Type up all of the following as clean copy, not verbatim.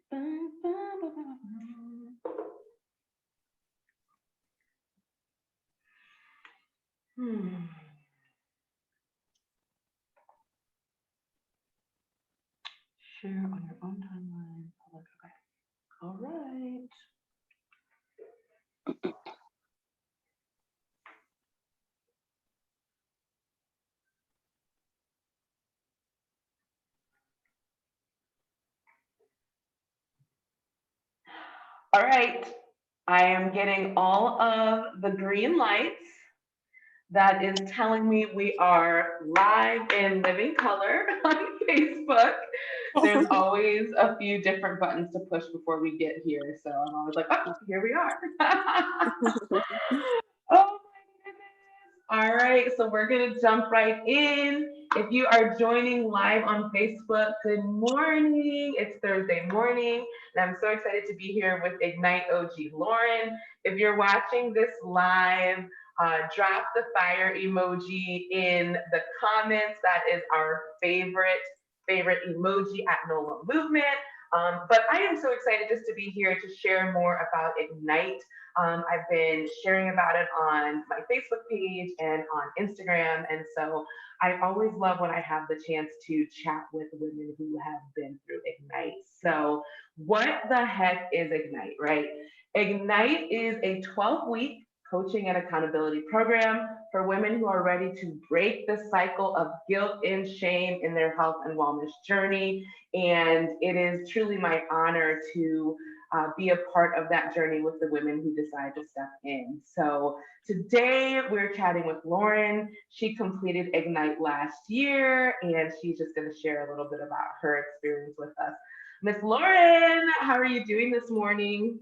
Hmm. Share on your own timeline. Public. Okay. All right. All right. I am getting all of the green lights. That is telling me we are live in living color on Facebook. There's always a few different buttons to push before we get here. So I'm always like, oh, here we are. Oh my goodness. All right, so we're going to jump right in. If you are joining live on Facebook, good morning. It's Thursday morning, and I'm so excited to be here with Ignite OG Lauren. If you're watching this live, drop the fire emoji in the comments. That is our favorite emoji at Nola Movement. But I am so excited just to be here to share more about Ignite. I've been sharing about it on my Facebook page and on Instagram. And so I always love when I have the chance to chat with women who have been through Ignite. So, what the heck is Ignite, right? Ignite is a 12-week coaching and accountability program for women who are ready to break the cycle of guilt and shame in their health and wellness journey. And it is truly my honor to be a part of that journey with the women who decide to step in. So today we're chatting with Lauren. She completed Ignite last year, and she's just going to share a little bit about her experience with us. Miss Lauren, how are you doing this morning?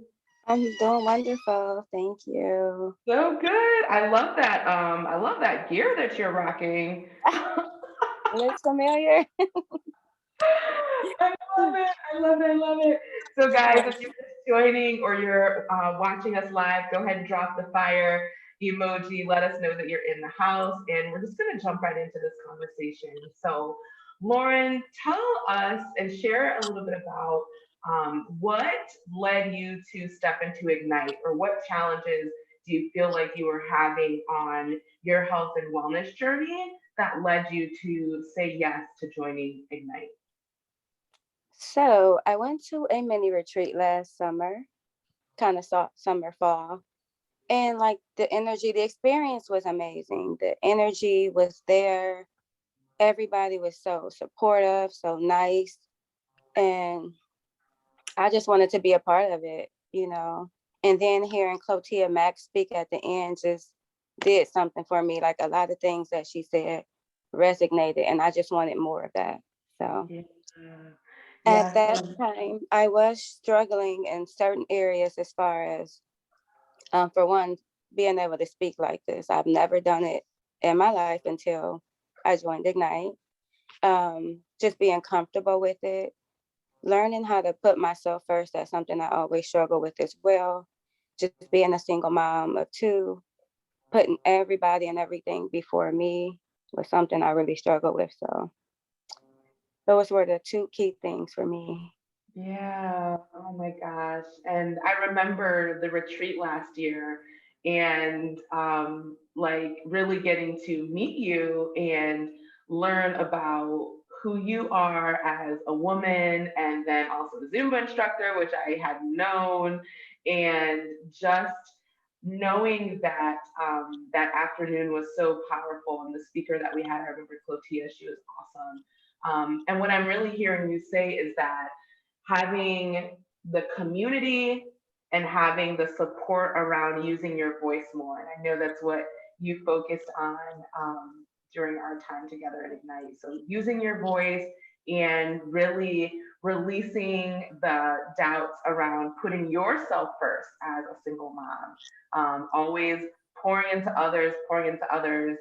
I'm doing wonderful. Thank you. So good. I love that. I love that gear that you're rocking. Looks familiar. I love it. I love it. I love it. So, guys, if you're just joining or you're watching us live, go ahead and drop the fire emoji. Let us know that you're in the house, and we're just going to jump right into this conversation. So, Lauren, tell us and share a little bit about what led you to step into Ignite, or what challenges do you feel like you were having on your health and wellness journey that led you to say yes to joining Ignite? So I went to a mini retreat last summer, kind of summer, fall. And like the energy, the experience was amazing. The energy was there. Everybody was so supportive, so nice. And I just wanted to be a part of it. And then hearing Clotia Max speak at the end just did something for me. Like a lot of things that she said resonated, and I just wanted more of that. So Yeah. at Yeah. that So, time, I was struggling in certain areas as far as, for one, being able to speak like this. I've never done it in my life until I joined Ignite. Just being comfortable with it, learning how to put myself first. That's something I always struggle with as well. Just being a single mom of two, putting everybody and everything before me was something I really struggle with. So those were the two key things for me. yeah. Oh my gosh. And I remember the retreat last year, and like really getting to meet you and learn about who you are as a woman, and then also the Zumba instructor, which I had known, and just knowing that that afternoon was so powerful, and the speaker that we had, I remember Clotia, she was awesome. And what I'm really hearing you say is that having the community and having the support around using your voice more. And I know that's what you focused on during our time together at Ignite. So using your voice and really releasing the doubts around putting yourself first as a single mom. Always pouring into others, pouring into others.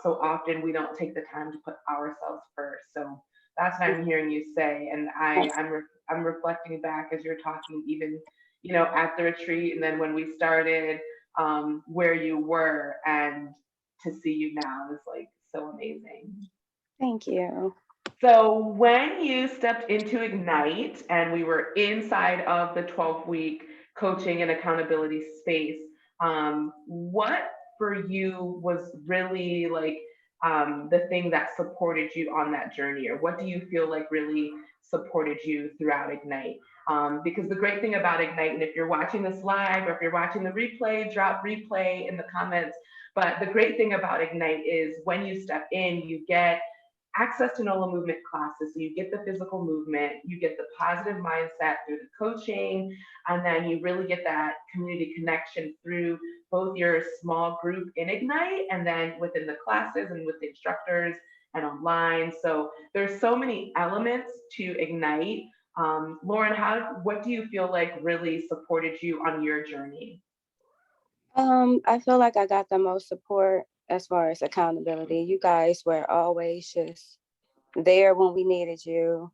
So often we don't take the time to put ourselves first. So that's what I'm hearing you say, and I'm reflecting back as you're talking, even at the retreat, and then when we started, where you were, and to see you now is like so amazing. Thank you. So when you stepped into Ignite and we were inside of the 12-week coaching and accountability space, what for you was really like the thing that supported you on that journey, or what do you feel like really supported you throughout Ignite? Because the great thing about Ignite, and if you're watching this live or if you're watching the replay, drop replay in the comments. But the great thing about Ignite is when you step in, you get access to Nola Movement classes. So you get the physical movement, you get the positive mindset through the coaching, and then you really get that community connection through both your small group in Ignite and then within the classes and with the instructors and online. So there's so many elements to Ignite. Lauren, what do you feel like really supported you on your journey? I feel like I got the most support as far as accountability. You guys were always just there when we needed you.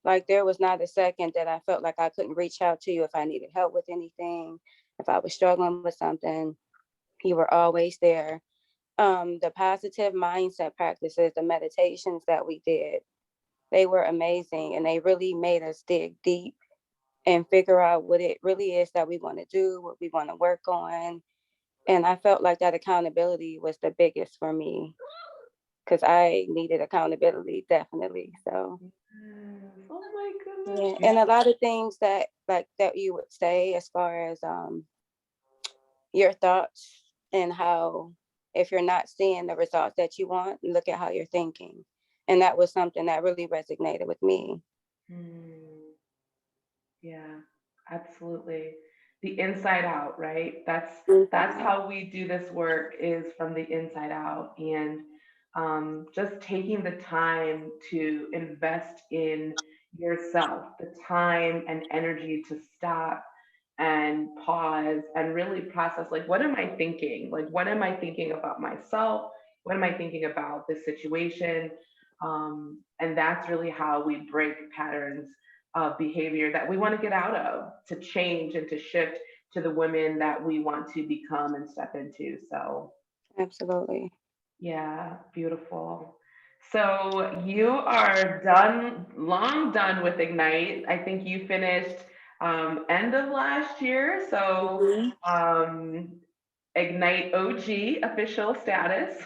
Like there was not a second that I felt like I couldn't reach out to you if I needed help with anything, if I was struggling with something. You were always there. The positive mindset practices, the meditations that we did, they were amazing and they really made us dig deep and figure out what it really is that we want to do, what we want to work on. And I felt like that accountability was the biggest for me because I needed accountability definitely. So Oh my yeah, goodness. and a lot of things that like that you would say as far as your thoughts and how if you're not seeing the results that you want, look at how you're thinking. And that was something that really resonated with me. Hmm. Yeah, absolutely. The inside out, right? That's Mhm. how we do this work is from the inside out, and just taking the time to invest in yourself, the time and energy to stop and pause and really process, like, what am I thinking? Like, what am I thinking about myself? What am I thinking about this situation? And that's really how we break patterns of behavior that we want to get out of, to change and to shift to the women that we want to become and step into. So Absolutely. yeah, beautiful. So you are done, long done with Ignite. I think you finished end of last year. So Mhm. um, Ignite OG official status,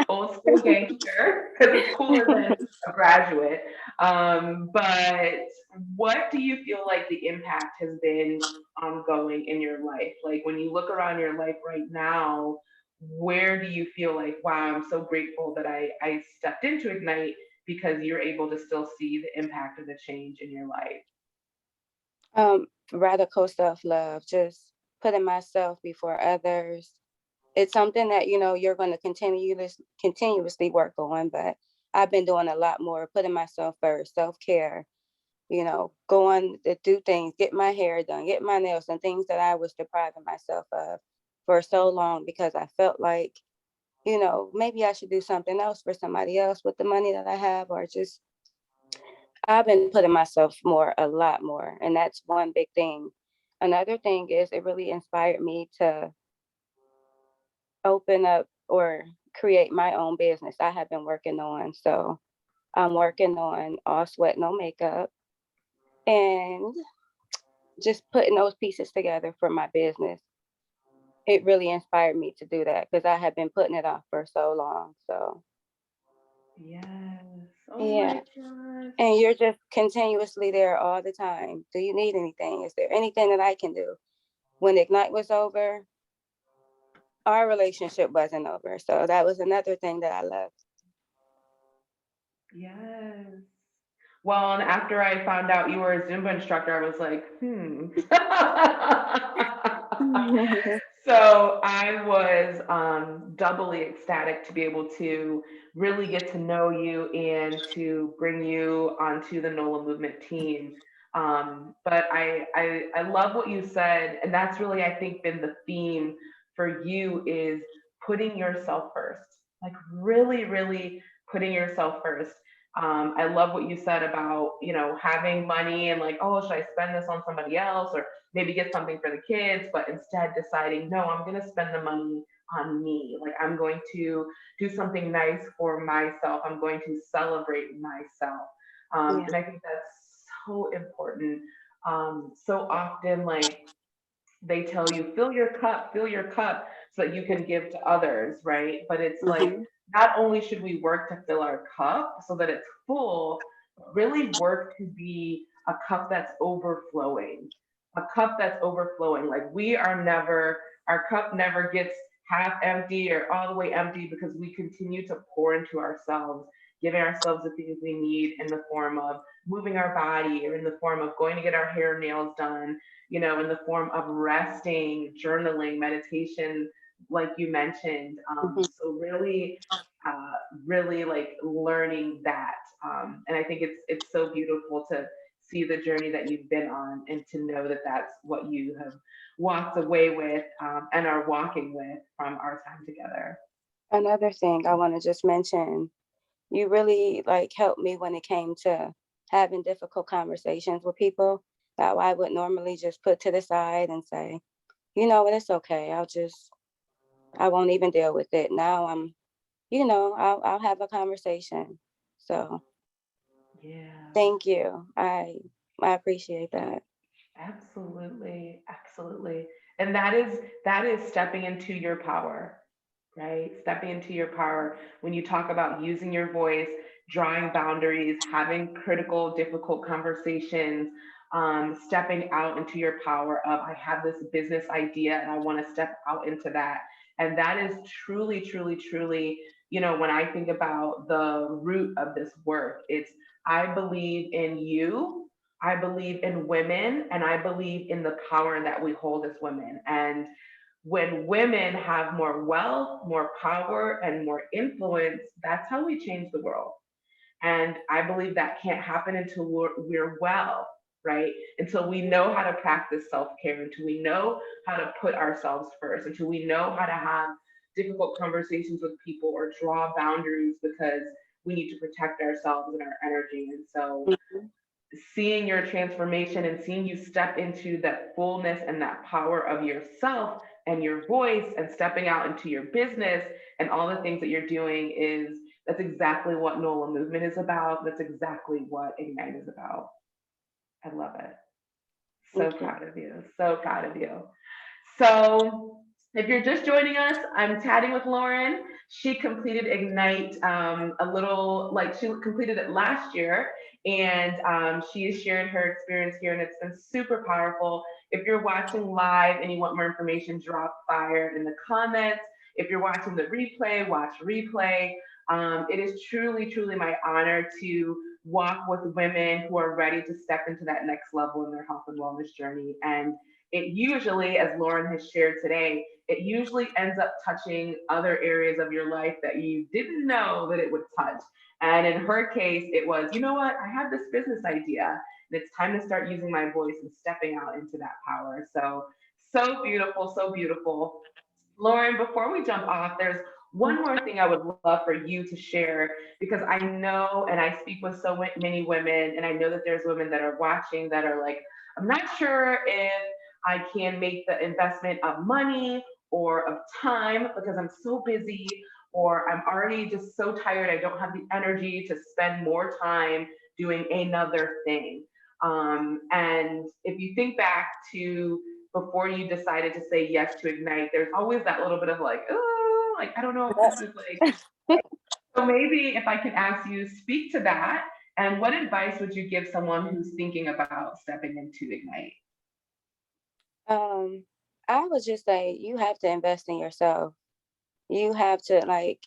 old school gangster, because it's cooler than a graduate. But what do you feel like the impact has been ongoing in your life? Like when you look around your life right now, where do you feel like, wow, I'm so grateful that I stepped into Ignite because you're able to still see the impact of the change in your life? Radical self-love, just putting myself before others. It's something that, you're going to continuously work on, but I've been doing a lot more, putting myself first, self-care, going to do things, get my hair done, get my nails and things that I was depriving myself of for so long because I felt like, maybe I should do something else for somebody else with the money that I have, or just I've been putting myself a lot more. And that's one big thing. Another thing is it really inspired me to open up or create my own business I have been working on. So I'm working on all sweat, no makeup, and just putting those pieces together for my business. It really inspired me to do that because I have been putting it off for so long. So Yes. Oh yeah. my gosh. And you're just continuously there all the time. Do you need anything? Is there anything that I can do? When Ignite was over, our relationship wasn't over. So that was another thing that I loved. Yes. Well, and after I found out you were a Zumba instructor, I was like, hmm. So I was doubly ecstatic to be able to really get to know you and to bring you onto the NOLA movement team. But I love what you said, and that's really, I think, been the theme for you is putting yourself first, like really, really putting yourself first. I love what you said about, having money and like, oh, should I spend this on somebody else or maybe get something for the kids, but instead deciding, no, I'm going to spend the money on me. Like I'm going to do something nice for myself. I'm going to celebrate myself. Yeah. And I think that's so important. So often, like they tell you, fill your cup so that you can give to others, right? But it's like, Hmm. not only should we work to fill our cup so that it's full, but really work to be a cup that's overflowing, a cup that's overflowing. Like we are never, our cup never gets half empty or all the way empty because we continue to pour into ourselves, giving ourselves the things we need in the form of moving our body or in the form of going to get our hair and nails done, in the form of resting, journaling, meditation, like you mentioned. Hmm. So really, really like learning that. And I think it's so beautiful to see the journey that you've been on and to know that that's what you have walked away with, and are walking with from our time together. Another thing I want to just mention, you really like helped me when it came to having difficult conversations with people that I would normally just put to the side and say, you know what, it's okay. I won't even deal with it. Now I'll have a conversation. So Yeah, thank you. I appreciate that. absolutely, absolutely. And that is stepping into your power, right? Stepping into your power when you talk about using your voice, drawing boundaries, having critical, difficult conversations, stepping out into your power of, I have this business idea and I want to step out into that. And that is truly, truly, truly, when I think about the root of this work, it's, I believe in you. I believe in women and I believe in the power that we hold as women. And when women have more wealth, more power, and more influence, that's how we change the world. And I believe that can't happen until we're well, right? Until we know how to practice self care, until we know how to put ourselves first, until we know how to have difficult conversations with people or draw boundaries because we need to protect ourselves and our energy. And so Mhm. seeing your transformation and seeing you step into that fullness and that power of yourself and your voice and stepping out into your business and all the things that you're doing is, that's exactly what Nola Movement is about. That's exactly what Ignite is about. I love it. So Thank you. proud of you. So proud of you. So, if you're just joining us, I'm chatting with Lauren. She completed Ignite, a little, like she completed it last year, and she has shared her experience here, and it's been super powerful. If you're watching live and you want more information, drop fire in the comments. If you're watching the replay, watch replay. It is truly, truly my honor to walk with women who are ready to step into that next level in their health and wellness journey. And it usually, as Lauren has shared today, it usually ends up touching other areas of your life that you didn't know that it would touch. And in her case, it was, you know what, I have this business idea and it's time to start using my voice and stepping out into that power. So, so beautiful, so beautiful. Lauren, before we jump off, there's one more thing I would love for you to share because I know and I speak with so many women, and I know that there's women that are watching that are like, I'm not sure if I can make the investment of money or of time because I'm so busy, or I'm already just so tired. I don't have the energy to spend more time doing another thing. And if you think back to before you decided to say yes to Ignite, there's always that little bit of like, oh, like, I don't know if this is like, so maybe if I could ask you, speak to that. And what advice would you give someone who's thinking about stepping into Ignite? Um, I would just say you have to invest in yourself. You have to like,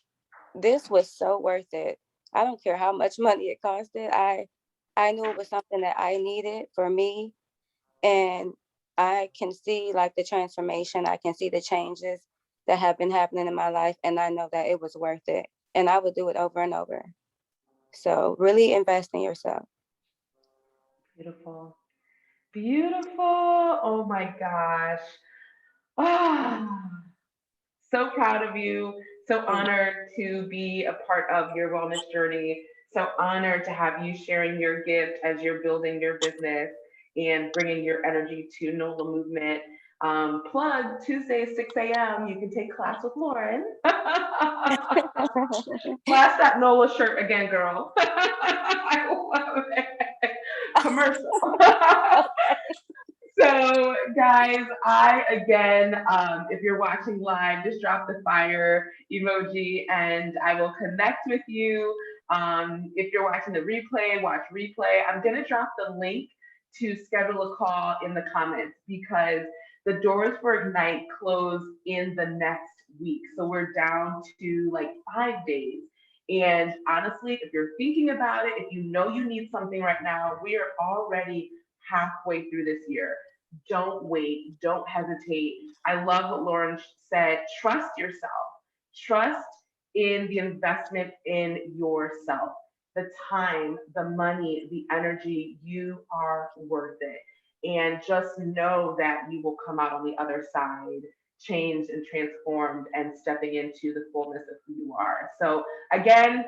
this was so worth it. I don't care how much money it costed. I knew it was something that I needed for me, and I can see like the transformation. I can see the changes that have been happening in my life, and I know that it was worth it. And I would do it over and over. So really invest in yourself. Beautiful. Beautiful. Oh my gosh. Ah, so proud of you. So Thank honored to be a part of your wellness journey. So honored to have you sharing your gift as you're building your business and bringing your energy to Nola Movement. Plug Tuesday, 6 a.m. You can take class with Lauren. Flash that Nola shirt again, girl. I love it. Commercial. So, guys, I again, if you're watching live, just drop the fire emoji and I will connect with you. If you're watching the replay, watch replay. I'm going to drop the link to schedule a call in the comments because the doors for Ignite close in the next week. So we're down to like 5 days. And honestly, if you're thinking about it, if you know you need something right now, we are already halfway through this year. Don't wait, don't hesitate. I love what Lauren said. Trust yourself, trust in the investment in yourself, the time, the money, the energy. You are worth it. And just know that you will come out on the other side changed and transformed and stepping into the fullness of who you are. So, again,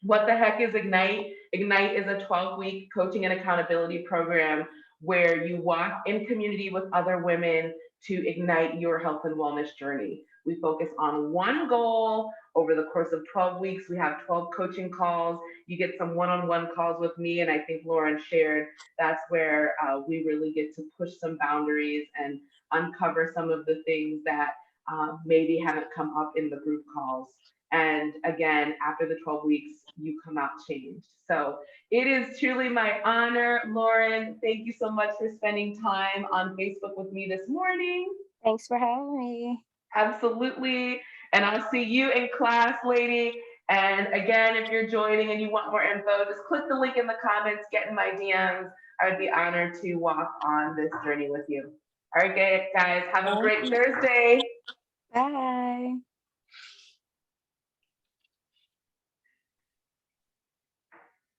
what the heck is Ignite? Ignite is a 12-week coaching and accountability program where you walk in community with other women to ignite your health and wellness journey. We focus on one goal over the course of 12 weeks. We have 12 coaching calls. You get some one on one calls with me. And I think Lauren shared that's where we really get to push some boundaries and uncover some of the things that maybe haven't come up in the group calls. And again, after the 12 weeks, you come out changed. So it is truly my honor. Lauren, thank you so much for spending time on Facebook with me this morning. Thanks for having me. Absolutely. And I'll see you in class, lady. And again, if you're joining and you want more info, just click the link in the comments, get in my DMs. I would be honored to walk on this journey with you. All right, guys, have a Thank great you. Thursday. Bye.